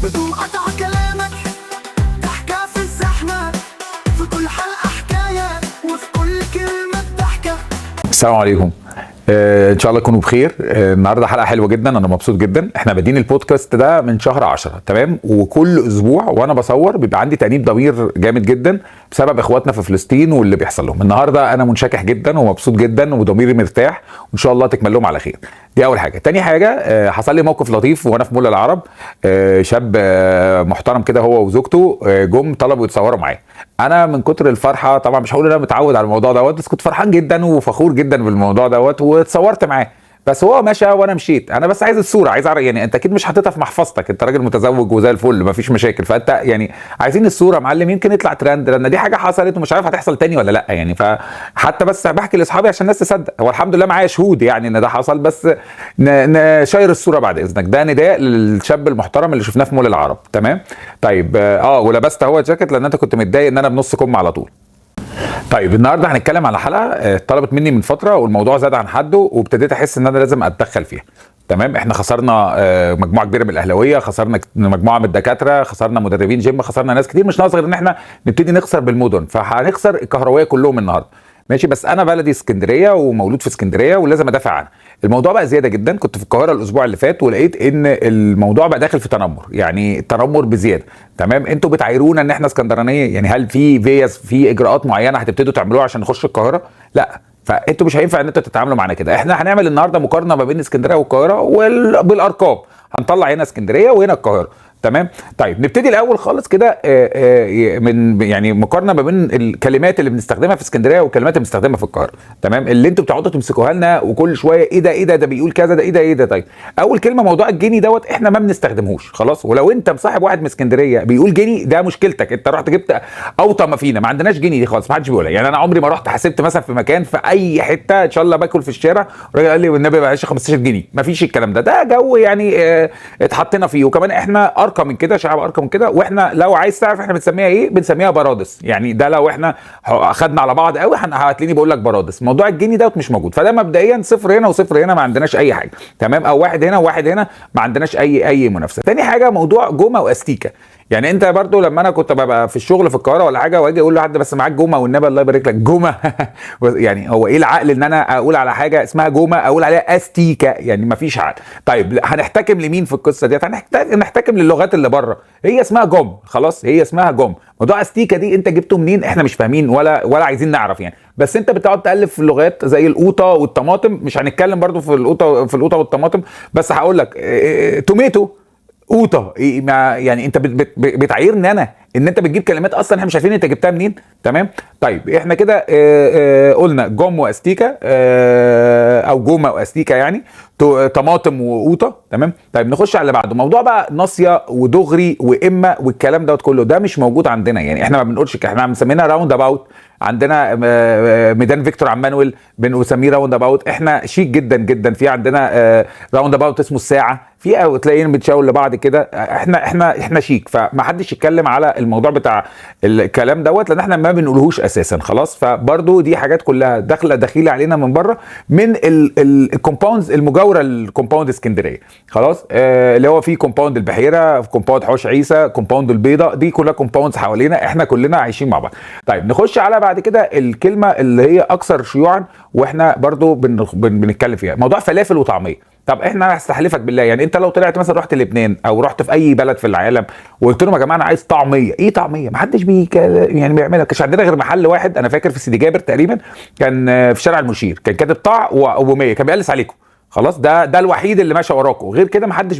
بدون قطع كلامك، ضحكة في الزحمة، في كل حلقة حكاية، وفي كل كلمة ضحكة. السلام عليكم. ان شاء الله تكونوا بخير. النهارده حلقه حلوه جدا، انا مبسوط جدا. احنا بادئين البودكاست ده من شهر 10 تمام، وكل اسبوع وانا بصور بيبقى عندي تأنيب ضمير جامد جدا بسبب اخواتنا في فلسطين واللي بيحصل لهم. النهارده انا منشكح جدا ومبسوط جدا وضميري مرتاح، وان شاء الله تكمل لهم على خير. دي اول حاجه. تاني حاجه، حصل لي موقف لطيف وانا في مول العرب. شاب محترم كده هو وزوجته جم طلبوا يتصوروا معايا. انا من كتر الفرحه، طبعا مش هقول ان انا متعود على الموضوع دوت، بس كنت فرحان جدا وفخور جدا بالموضوع دوت واتصورت معاه. بس هو مشى وانا مشيت. انا بس عايز الصوره، عايز اعرف يعني انت اكيد مش حاططها في محفظتك، انت راجل متزوج وزي الفل مفيش مشاكل، فانت يعني عايزين الصوره يا معلم، يمكن يطلع ترند، لان دي حاجه حصلت ومش عارف هتحصل تاني ولا لا يعني. فحتى بس بحكي لاصحابي عشان الناس تصدق. هو الحمد لله معايا شهود يعني ان ده حصل، بس نشير الصوره بعد اذنك. ده نداء للشاب المحترم اللي شفناه في مول العرب. تمام. طيب ولبست هو جاكيت لان انت كنت متضايق ان انا بنص كم على طول. طيب النهارده هنتكلم على حلقه طلبت مني من فتره، والموضوع زاد عن حده وابتديت احس ان انا لازم اتدخل فيها. تمام. احنا خسرنا مجموعه كبيره من الاهلاويه، خسرنا مجموعه من الدكاتره، خسرنا مدربين جيم، خسرنا ناس كتير. مش ناقص غير ان احنا نبتدي نخسر بالمدن، فهنخسر الكهرويه كلهم النهارده. ماشي. بس انا بلدي اسكندريه ومولود في اسكندريه ولازم ادافع عنها. الموضوع بقى زياده جدا. كنت في القاهره الاسبوع اللي فات ولقيت ان الموضوع بقى داخل في تنمر، يعني تنمر بزياده. تمام. انتوا بتعايرونا ان احنا اسكندرانيه، يعني هل في فيز في اجراءات معينه هتبتدوا تعملوها عشان نخش القاهره؟ لا. فانتوا مش هينفع ان انتوا تتعاملوا معانا كده. احنا هنعمل النهارده مقارنه ما بين اسكندريه والقاهره بالارقام. هنطلع هنا اسكندريه وهنا القاهره. تمام. طيب نبتدي الاول خالص كده من يعني مقارنه ما بين الكلمات اللي بنستخدمها في اسكندريه والكلمات اللي بنستخدمها في القاهره. تمام. اللي انتوا بتقعدوا تمسكوها لنا وكل شويه ايه ده بيقول كذا، ده ايه ده. طيب اول كلمه موضوع الجني دوت احنا ما بنستخدمهوش خلاص. ولو انت مصاحب واحد من اسكندريه بيقول جني ده مشكلتك، انت رحت جبت اوطى ما فينا. ما عندناش جني دي خالص، ما حدش بيقولها. يعني انا عمري ما رحت حسبت مثلا في مكان في اي حته ان شاء الله باكل في الشارع والراجل قال لي والنبي معلش 15 جنيه. ما فيش الكلام ده جو يعني اتحطينا فيه. وكمان احنا ارقى من كده، شعب ارقى من كده. واحنا لو عايز تعرف احنا بنسميها ايه، بنسميها برادس. يعني ده لو احنا اخدنا على بعض قوي هتلاقيني بقول لك برادس. موضوع الجني دوت مش موجود. فده مبدئيا صفر هنا وصفر هنا، ما عندناش اي حاجه. تمام. او واحد هنا وواحد هنا، ما عندناش اي منافسه. تاني حاجه موضوع جومه واستيكه. يعني انت برضو لما انا كنت ببقى في الشغل في القاهره ولا حاجه واجي اقول لحد بس معاك جومه والنبي الله يبارك لك جومه يعني هو ايه العقل ان انا اقول على حاجه اسمها جومه اقول عليها استيكه؟ يعني ما فيش عقل. طيب هنحتكم لمين في القصه ديت؟ هنحتكم للغات اللي بره. هي اسمها جوم خلاص، هي اسمها جوم. موضوع استيكه دي انت جبته منين؟ احنا مش فاهمين ولا عايزين نعرف يعني. بس انت بتقعد تالف في اللغات زي القوطه والطماطم. مش هنتكلم برضو في القوطه والطماطم، بس هقول لك توميتو قوطه. يعني انت بتعايرني انا ان انت بتجيب كلمات اصلا احنا مش عارفين انت جبتها منين. تمام. طيب احنا كده قلنا جوم واستيكه او جومه واستيكه يعني طماطم وقوطه. تمام. طيب نخش على اللي بعده. موضوع بقى ناصيه ودغري واما والكلام دوت كله ده مش موجود عندنا. يعني احنا ما بنقولش احنا مسمينها راوند اباوت. عندنا ميدان فيكتور عمانويل بنسميه راوند اباوت. احنا شيك جدا جدا. في عندنا راوند اباوت اسمه الساعه، في تلاقينا بنشاور لبعض كده. احنا شيك. فما حدش يتكلم على الموضوع بتاع الكلام دوت لان احنا ما بنقولهوش اساسا خلاص. فبرضو دي حاجات كلها داخله علينا من بره من الكومباوندز المجاوره للكومباوند اسكندريه خلاص. اللي هو في كومباوند البحيره، في كومباوند حوش عيسى، كومباوند البيضاء. دي كلها كومباوندز حوالينا، احنا كلنا عايشين مع بعض. طيب نخش على بعد كده الكلمه اللي هي اكثر شيوعا واحنا برضو بنتكلم فيها، موضوع فلافل وطعميه. طب احنا هستحلفك بالله، يعني انت لو طلعت مثلا رحت لبنان او رحت في اي بلد في العالم وقلت لهم يا جماعه انا عايز طعميه، ايه طعميه؟ ما حدش يعني بيعملها. كانش عندنا غير محل واحد انا فاكر في سيدي جابر تقريبا، كان في شارع المشير، كان كاتب طع و100، كان بيقلس عليكم خلاص. ده الوحيد اللي ماشي وراكم، غير كده ما حدش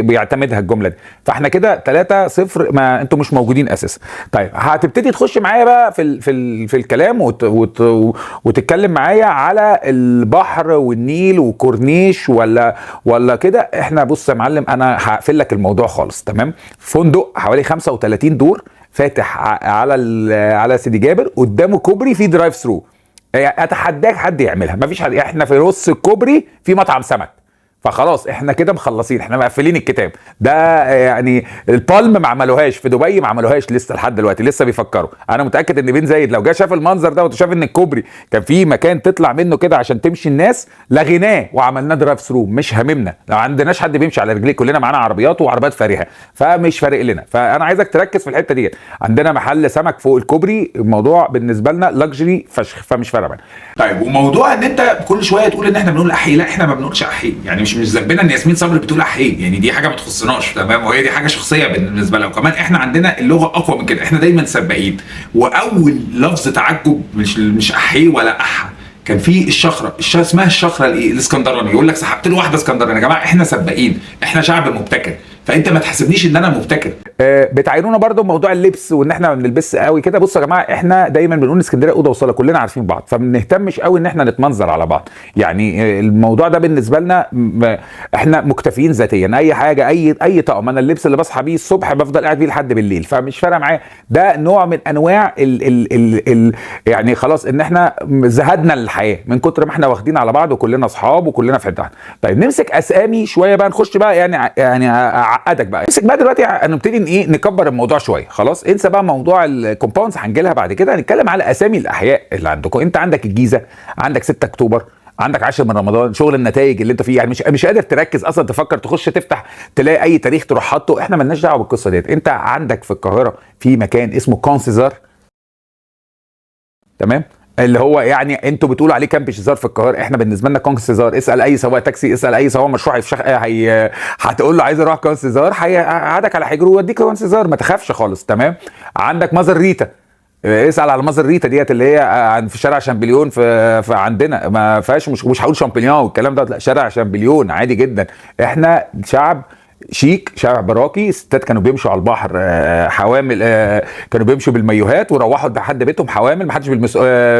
بيعتمدها الجمله دي. فاحنا كده 3-0، ما انتوا مش موجودين اساسا. طيب هتبتدي تخش معايا بقى في الكلام وتتكلم معايا على البحر والنيل وكورنيش ولا كده. احنا بص يا معلم، انا هقفل لك الموضوع خالص. تمام. فندق حوالي 35 دور فاتح على سيدي جابر، قدامه كوبري فيه درايف ثرو. اتحداك حد يعملها، مفيش حد. احنا في نص الكوبري في مطعم سمك، فخلاص احنا كده مخلصين، احنا مقفلين الكتاب ده. يعني البالم ما عملوهاش في دبي، ما عملوهاش لسه لحد دلوقتي، لسه بيفكروا. انا متاكد ان بن زايد لو جه شاف المنظر ده وشاف ان الكوبري كان في مكان تطلع منه كده عشان تمشي الناس، لغيناه وعملناه درايف ثرو. مش هاممنا، لو عندناش حد بيمشي على رجليه، كلنا معانا عربيات وعربيات فارهه، فمش فارق لنا. فانا عايزك تركز في الحته دي. عندنا محل سمك فوق الكوبري، الموضوع بالنسبه لنا لاكجري فشخ، فمش فارقه معانا. طيب، وموضوع ان انت كل شويه تقول ان احنا بنقول احيي، لا احنا ما بنقولش احيي، يعني مش ذنبنا ان ياسمين صبري بتقول احيي، يعني دي حاجه ما تخصناش، تمام؟ وهي دي حاجه شخصيه بالنسبه لها. وكمان احنا عندنا اللغه اقوى من كده، احنا دايما سباقين. واول لفظ تعجب مش احيي ولا احا، كان في الشخره، اسمها الشخره الايه، الاسكندراني، يقول لك سحبت له واحده اسكندراني. يا جماعه احنا سباقين، احنا شعب مبتكر، فانت ما تحسبنيش ان انا مبتكر. بتعينونا برضو بموضوع اللبس وان احنا ما بنلبسش قوي كده. بصوا يا جماعه، احنا دايما بنقول اسكندريه اوضه وصاله، كلنا عارفين بعض، فما بنهتمش قوي ان احنا نتمنظر على بعض. يعني الموضوع ده بالنسبه لنا احنا مكتفيين ذاتيا. اي حاجه، اي طقم، انا اللبس اللي بصحى بيه الصبح بفضل قاعد بيه لحد بالليل، فمش فارقه معايا. ده نوع من انواع ال يعني خلاص ان احنا زهدنا الحياه من كتر ما احنا واخدين على بعض، وكلنا اصحاب وكلنا في حته واحده. طيب نمسك اسامي شويه بقى، نخش بقى يعني اعقدك بقى. نمسك بقى دلوقتي هنبتدي ايه، نكبر الموضوع شويه. خلاص انسى بقى موضوع الكومباوندز، هنجي لها بعد كده. هنتكلم على اسامي الاحياء اللي عندكم. انت عندك الجيزه، عندك 6 اكتوبر، عندك 10 من رمضان، شغل النتائج اللي انت فيه، يعني مش قادر تركز اصلا، تفكر تخش تفتح تلاقي اي تاريخ تروح حاطه. احنا مالناش دعوه بالقصه ديت. انت عندك في القاهره في مكان اسمه كونسيزار، تمام؟ اللي هو يعني انتوا بتقولوا عليه كامب شيزار في القاهره، احنا بالنسبه لنا كونج سيزار. اسال اي سواق تاكسي، اسال اي سواق مشروع هتقول له عايز اروح كونج سيزار، هيقعدك على حجره ويوديك كونج سيزار، ما تخافش خالص، تمام؟ عندك مازر ريتا، اسال على مازر ريتا ديت اللي هي في شارع شامبليون في عندنا، ما فيهاش، مش هقول شامبليون والكلام ده، لا، شارع شامبليون عادي جدا. احنا شعب شيك، شعب راقي. الستات كانوا بيمشوا على البحر حوامل، كانوا بيمشوا بالمايوهات وروحوا لحد بيتهم حوامل، ما حدش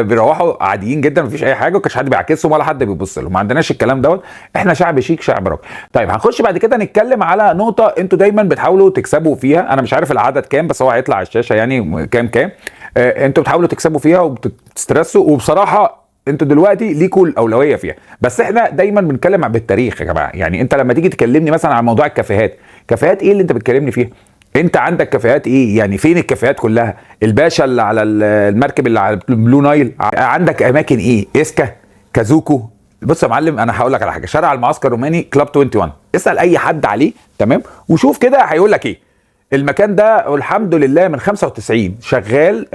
بيروحوا عاديين جدا، ما فيش اي حاجه، وكانش حد بيعكسهم ولا حد بيبص لهم، ما عندناش الكلام دوت. احنا شعب شيك، شعب راقي. طيب هنخش بعد كده نتكلم على نقطه انتوا دايما بتحاولوا تكسبوا فيها. انا مش عارف العدد كام، بس هو هيطلع على الشاشه يعني كام انتوا بتحاولوا تكسبوا فيها وبتسترسوا، وبصراحه انتوا دلوقتي ليكوا الاولويه فيها. بس احنا دايما بنتكلم بالتاريخ يا جماعه. يعني انت لما تيجي تكلمني مثلا عن موضوع الكافيهات، كافيهات ايه اللي انت بتكلمني فيها؟ انت عندك كافيهات ايه؟ يعني فين الكافيهات كلها؟ الباشا اللي على المركب اللي على البلو نايل، عندك اماكن ايه؟ اسكا، كازوكو. بص يا معلم، انا هقول لك على حاجه. شارع المعسكر الروماني كلاب 21، اسال اي حد عليه، تمام؟ وشوف كده هيقول لك ايه. المكان ده الحمد لله من 95 شغال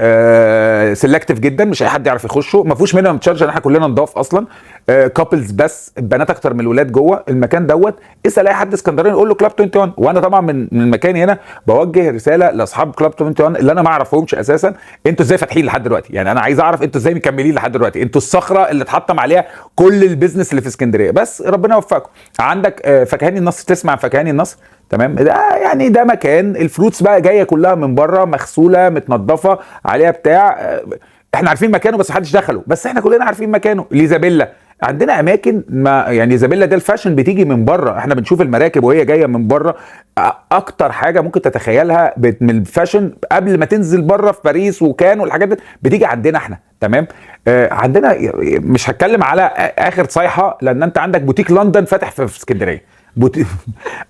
سيلكتيف جدا، مش اي حد يعرف يخشه، ما فيهوش مينيمم تشارج، احنا كلنا نضاف اصلا، كابلز بس، البنات اكتر من الولاد جوه المكان دوت. اسال اي حد اسكندراني قول له كلاب 21. وانا طبعا من المكان هنا بوجه رساله لاصحاب كلاب 21 اللي انا ما اعرفهمش اساسا، انتوا ازاي فاتحين لحد دلوقتي؟ يعني انا عايز اعرف انتوا ازاي مكملين لحد دلوقتي. انتوا الصخره اللي اتحطم عليها كل البيزنس اللي في اسكندريه، بس ربنا يوفقكم. عندك فكهاني النصر، تسمع عن فكهاني النصر؟ تمام؟ ده يعني ده مكان الفروتس بقى جايه كلها من بره، مغسوله متنضفه عليها بتاع، احنا عارفين مكانه بس محدش دخله، بس احنا كلنا عارفين مكانه. ليزابيلا، عندنا اماكن ما يعني زابيلا ده الفاشن بتيجي من بره، احنا بنشوف المراكب وهي جايه من بره. اكتر حاجه ممكن تتخيلها من الفاشن قبل ما تنزل بره في باريس وكان والحاجات دي بتيجي عندنا احنا، تمام؟ عندنا، مش هتكلم على اخر صيحه، لان انت عندك بوتيك لندن فاتح في اسكندريه.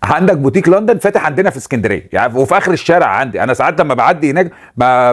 عندك بوتيك لندن فاتح عندنا في اسكندريه، يعني وفي اخر الشارع عندي. انا ساعات لما بعدي هناك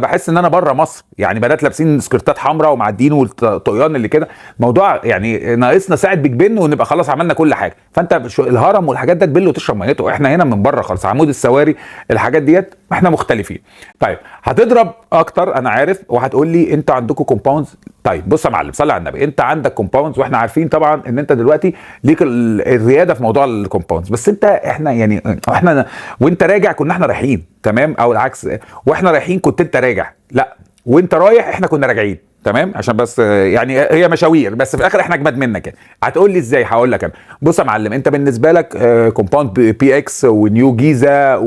بحس ان انا بره مصر، يعني بنات لابسين سكرتات حمراء ومعديين والطقيان اللي كده. موضوع يعني ناقصنا ساعه بيج بن ونبقى خلاص عملنا كل حاجه. فانت الهرم والحاجات ده تبل وتشرب ميته، احنا هنا من بره خالص. عمود السواري، الحاجات ديت احنا مختلفين. طيب هتضرب اكتر انا عارف، وهتقول لي انت عندكم كومباوندز. طيب بص يا معلم، صلي على النبي، انت عندك كومباوندز، واحنا عارفين طبعا ان انت دلوقتي ليك الرياده في موضوع الكومباوندز. بس احنا يعني احنا وانت راجع كنا احنا رايحين، تمام؟ او العكس، واحنا رايحين كنت انت راجع، لا وانت رايح احنا كنا راجعين، تمام؟ عشان بس يعني هي مشاوير، بس في الاخر احنا اجمد منك يعني. هتقول لي ازاي؟ هقول لك انا. بص يا معلم، انت بالنسبه لك كومباوند بي اكس ونيو جيزه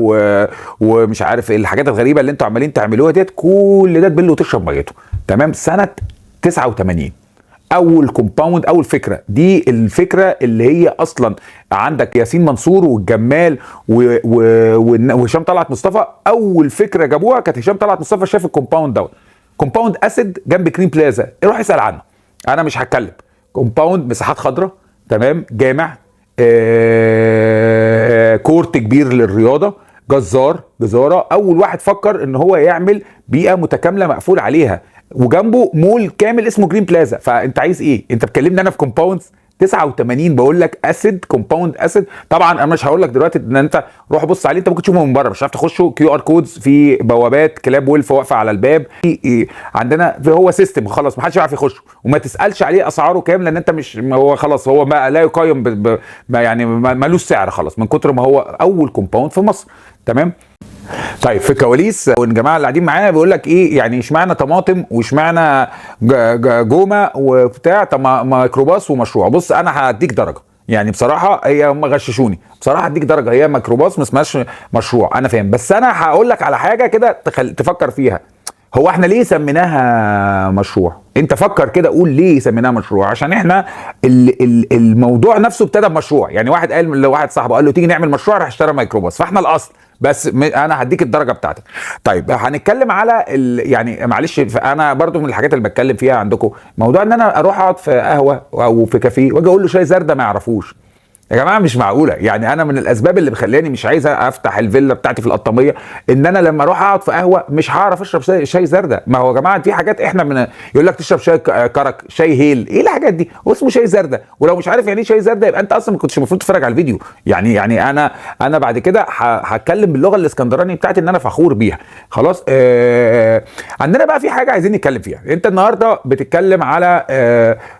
ومش عارف ايه الحاجات الغريبه اللي انتوا عمالين تعملوها ديت، كل ده تبل وتشرب ميته، تمام؟ سنه 89 اول كومباوند، اول فكره، دي الفكره اللي هي اصلا عندك ياسين منصور والجمال وهشام طلعت مصطفى. اول فكره جابوها كانت هشام طلعت مصطفى شاف الكومباوند دوت، كومباوند اسد جنب كريم بلازا، روح اسال عنه، انا مش هتكلم. كومباوند مساحات خضراء، تمام؟ جامع، كورت كبير للرياضه، جزاره، اول واحد فكر ان هو يعمل بيئه متكامله مقفول عليها وجنبه مول كامل اسمه جرين بلازا. فانت عايز ايه؟ انت بتكلمني انا في كومباوندز 89 بقول لك اسيد كومباوند اسيد. طبعا انا مش هقول لك دلوقتي ان انت روح بص عليه، انت ممكن تشوفه من بره مش هتعرف تخشه. QR كودز في بوابات، كلاب ويلف واقفه على الباب. عندنا هو سيستم خلاص ما حدش يعرف يخشه، وما تسالش عليه اسعاره كام لان انت مش هو خلاص هو ما لا يقيم يعني ملوش سعر خلاص من كتر ما هو اول كومباوند في مصر. تمام. طيب في الكواليس والجماعه اللي قاعدين معايا بيقول لك ايه يعني اشمعنى طماطم واشمعنى جومه وبتاع، طب ميكروباص ومشروع. بص انا هديك درجه، يعني بصراحه هي هم غششوني بصراحه، هديك درجه هي ميكروباص ما اسمهاش مشروع، انا فاهم. بس انا هقول لك على حاجه كده تفكر فيها، هو احنا ليه سميناها مشروع؟ انت فكر كده قول ليه سميناها مشروع. عشان احنا الموضوع نفسه ابتدى بمشروع، يعني واحد قال لواحد صاحبه قال له تيجي نعمل مشروع، راح اشترى ميكروباص، فاحنا الاصل. بس انا هديك الدرجه بتاعتك. طيب هنتكلم على يعني معلش انا برضو من الحاجات اللي بتكلم فيها عندكم موضوع ان انا اروح اقعد في قهوه او في كافيه واجي اقول له شاي زردة ما يعرفوش. يا جماعه مش معقوله، يعني انا من الاسباب اللي مخلاني مش عايز افتح الفيلا بتاعتي في القطاميه ان انا لما اروح اقعد في قهوه مش هعرف اشرب شاي زردة. ما هو يا جماعه في حاجات احنا يقول لك تشرب شاي كرك، شاي هيل، ايه الحاجات دي؟ هو اسمه شاي زردة، ولو مش عارف يعني ايه شاي زردة يبقى انت اصلا ما كنتش المفروض تتفرج على الفيديو. يعني انا بعد كده هتكلم باللغه الاسكندراني بتاعتي ان انا فخور بيها. خلاص. عندنا بقى في حاجه عايزين نتكلم فيها. انت النهارده بتتكلم على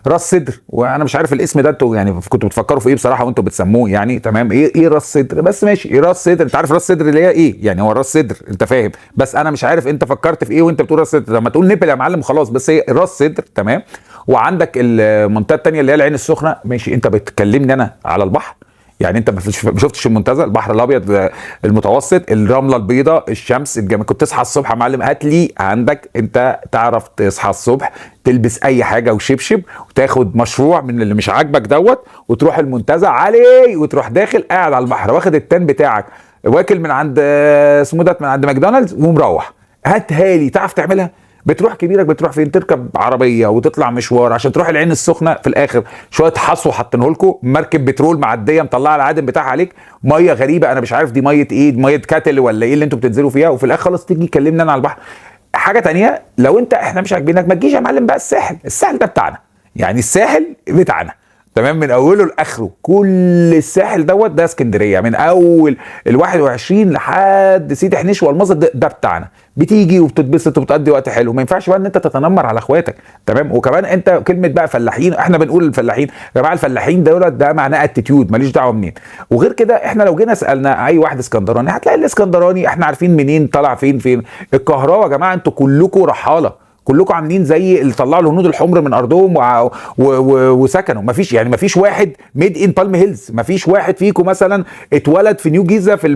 راس صدر، وانا مش عارف الاسم ده انتوا يعني كنتوا بتفكروا في ايه بصراحه وانتوا بتسموه يعني. تمام. ايه راس صدر؟ بس ماشي، ايه راس صدر؟ انت عارف راس صدر اللي هي ايه يعني، هو راس صدر انت فاهم، بس انا مش عارف انت فكرت في ايه وانت بتقول راس صدر. لما تقول نبل يا معلم خلاص، بس هي راس صدر. تمام. وعندك المنطقه الثانيه اللي هي العين السخنه. ماشي، انت بتكلمني انا على البحر؟ يعني انت ما شفتش المنتزه، البحر الابيض المتوسط، الرمله البيضاء، الشمس الجميل. كنت تصحى الصبح يا معلم، هات لي عندك انت تعرف تصحى الصبح تلبس اي حاجه وشبشب وتاخد مشروع من اللي مش عاجبك دوت وتروح المنتزه عليه وتروح داخل قاعد على البحر واخد التان بتاعك واكل من عند اسمه ده من عند ماكدونالدز ومروح. هاتها لي، تعرف تعملها؟ بتروح كبيرك بتروح فين؟ تركب عربيه وتطلع مشوار عشان تروح العين السخنه، في الاخر شويه حصو حاطينه لكم، مركب بترول معديه مطلعه العادم بتاعها عليك، ميه غريبه انا مش عارف دي ميه ايه، ميه كاتل ولا ايه اللي انتوا بتنزلوا فيها، وفي الاخر خلاص تيجي تكلمنا انا على البحر. حاجه تانية، لو انت احنا مش عاجبينك ما تجيش يا معلم بقى الساحل ده بتاعنا، يعني الساحل بتاعنا تمام من اوله لاخره، كل الساحل دوت ده اسكندريه من اول ال21 لحد سيدي حنيش والمصر، ده بتاعنا. بتيجي وبتتبسط وبتقضي وقت حلو، ما ينفعش بقى ان انت تتنمر على اخواتك. تمام. وكمان انت كلمه بقى فلاحين، احنا بنقول الفلاحين يا جماعه، الفلاحين دولت ده معناه اتيتيود، ماليش دعوه منين. وغير كده احنا لو جينا سالنا اي واحد اسكندراني هتلاقي الاسكندراني احنا عارفين منين طالع فين. الكهرباء يا جماعه انتوا كلكم رحاله، كلكم عاملين زي اللي طلعوا الهنود الحمر من ارضهم وسكنوا. مفيش واحد ميد ان بالم هيلز، مفيش واحد فيكم مثلا اتولد في نيو جيزه في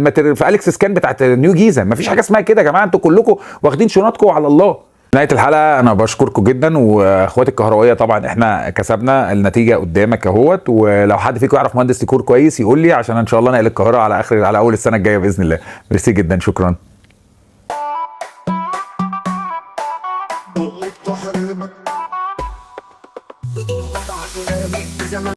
اليكس سكان بتاعت نيو جيزه، مفيش حاجه اسمها كده يا جماعه، انتوا كلكم واخدين شنطكم على الله. نهايه الحلقه انا بشكركم جدا، واخواتي الكهرويه طبعا احنا كسبنا النتيجه قدامك اهوت، ولو حد فيكم يعرف مهندس ديكور كويس يقول لي عشان ان شاء الله نقل القاهره على اول السنه الجايه باذن الله. ميرسي جدا، شكرا. تحرمك